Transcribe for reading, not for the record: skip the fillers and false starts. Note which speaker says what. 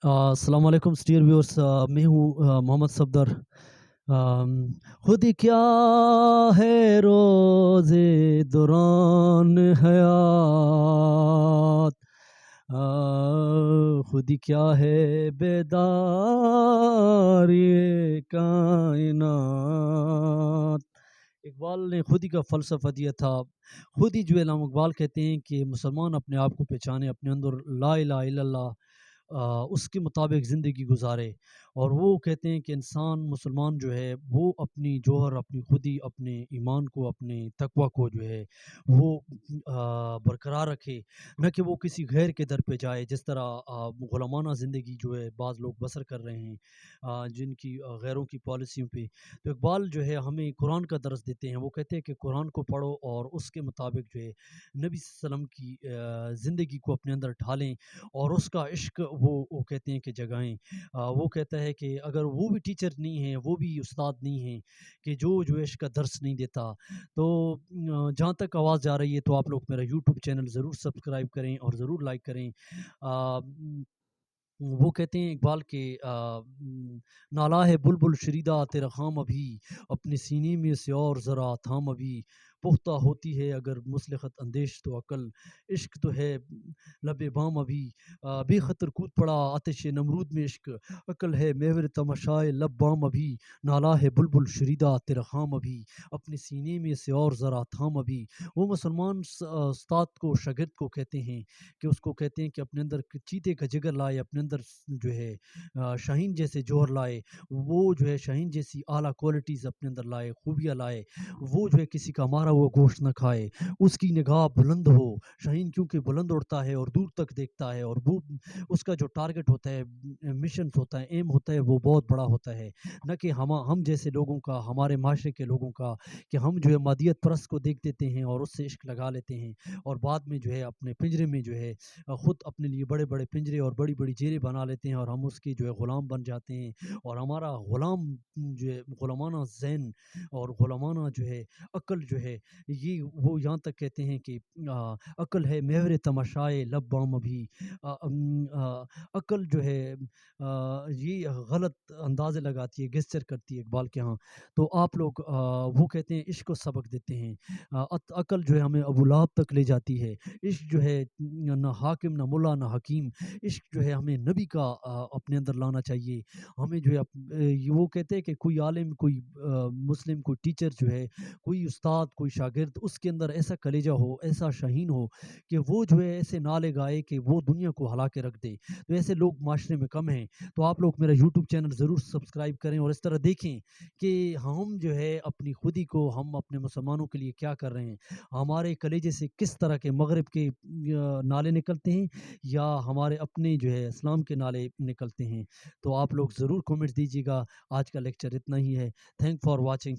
Speaker 1: अस्सलाम वालेकुम dear viewers. मैं हूँ मोहम्मद सफदर। खुद क्या है रोज़े दौरान हयात, खुद क्या है बेदार ये कायनात। इकबाल ने खुद ही का फ़लसफ़ा दिया था। खुद ही जो है इमाम इकबाल कहते हैं कि मुसलमान अपने आप को पहचाने, अपने अंदर ला इलाहा इल्लल्लाह उसके मुताबिक ज़िंदगी गुज़ारे। और वो कहते हैं कि इंसान मुसलमान जो है वो अपनी जौहर, अपनी खुदी, अपने ईमान को, अपने तकवा को जो है वो बरकरार रखे, न कि वो किसी गैर के दर पे जाए। जिस तरह गुलामाना ज़िंदगी जो है बाज़ लोग बसर कर रहे हैं जिनकी गैरों की पॉलिसियों पे। तो इकबाल जो है हमें कुरान का दर्स देते हैं। वो कहते हैं कि कुरान को पढ़ो और उसके मुताबिक जो है नबी सल्लल्लाहु अलैहि वसल्लम की ज़िंदगी को अपने अंदर ढालें और उसका इश्क वो कहते हैं कि जगाएँ। वो कहता है कि अगर वो भी टीचर नहीं है, वो भी उस्ताद नहीं है कि जो इश्क का दर्स नहीं देता, तो जहाँ तक आवाज़ जा रही है तो आप लोग मेरा यूट्यूब चैनल ज़रूर सब्सक्राइब करें और ज़रूर लाइक करें। वो कहते हैं इकबाल के नाला है बुलबुल शरीदा तेरा ख़ाम अभी, अपने सीने में से और ज़रा थाम अभी, पुख्ता होती है अगर मुसलख़त अंदेश तो अक़ल, इश्क तो है लबे बाम अभी, बेख़तर कूद पड़ा आतिश नमरूद में इश्क, अक़ल है महवर तमाशाए लब बाम अभी, नाला है बुलबुल शरीदा तेरा ख़ाम अभी, अपने सीने में से और ज़रा थाम अभी। वो मुसलमान उस्ताद को, शागिर्द को कहते हैं कि उसको कहते हैं कि अपने अंदर चीते का जिगर लाए, अपने अंदर जो है शाहीन जैसे जौहर लाए, वो जो है शाहीन जैसी आला क्वालिटीज़ अपने अंदर लाए, खूबियाँ लाए। वो जो है किसी का मारा हुआ गोश्त ना खाए, उसकी निगाह बुलंद हो। शाहीन क्योंकि बुलंद उड़ता है और दूर तक देखता है, और वो उसका जो टारगेट होता है, मिशन होता है, एम होता है, वो बहुत बड़ा होता है। न कि हम जैसे लोगों का, हमारे माशरे के लोगों का, कि हम जो है मादियत परस्त को देख देते हैं और उससे इश्क लगा लेते हैं, और बाद में जो है अपने पिंजरे में जो है खुद अपने लिए बड़े-बड़े पिंजरे और बड़ी-बड़ी जेलें बना लेते हैं, और हम उसके जो है गुलाम बन जाते हैं। और हमारा गुलाम जो है गुलामाना ज़हन और गुलामाना जो है अक्ल जो है, ये वो यहाँ तक कहते हैं कि अक्ल है महवर तमाशाए लब बाम अभी। अक्ल जो है ये गलत अंदाज़े लगाती है, गेस्चर करती है इकबाल के यहाँ। तो आप लोग वो कहते हैं इश्क को सबक देते हैं। अक्ल जो है हमें अबू लहब तक ले जाती है। इश्क जो है ना हाकिम, ना मुल्ला, ना हकीम। इश्क जो है हमें नबी का अपने अंदर लाना चाहिए। हमें जो है वो कहते हैं कि कोई आलिम, कोई मुस्लिम, कोई टीचर जो है, कोई उस्ताद, कोई शागिर्द, उसके अंदर ऐसा कलेजा हो, ऐसा शाहीन हो कि वो जो है ऐसे नाले गाए कि वो दुनिया को हिला के रख दे। तो ऐसे लोग माशरे में कम हैं। तो आप लोग मेरा यूट्यूब चैनल ज़रूर सब्सक्राइब करें और इस तरह देखें कि हम जो है अपनी खुदी को, हम अपने मुसलमानों के लिए क्या कर रहे हैं। हमारे कलेजे से किस तरह के मगरिब के नाले निकलते हैं, या हमारे अपने जो है इस्लाम के नाले निकलते हैं। तो आप लोग ज़रूर कमेंट्स दीजिएगा। आज का लेक्चर इतना ही है। Thank for watching.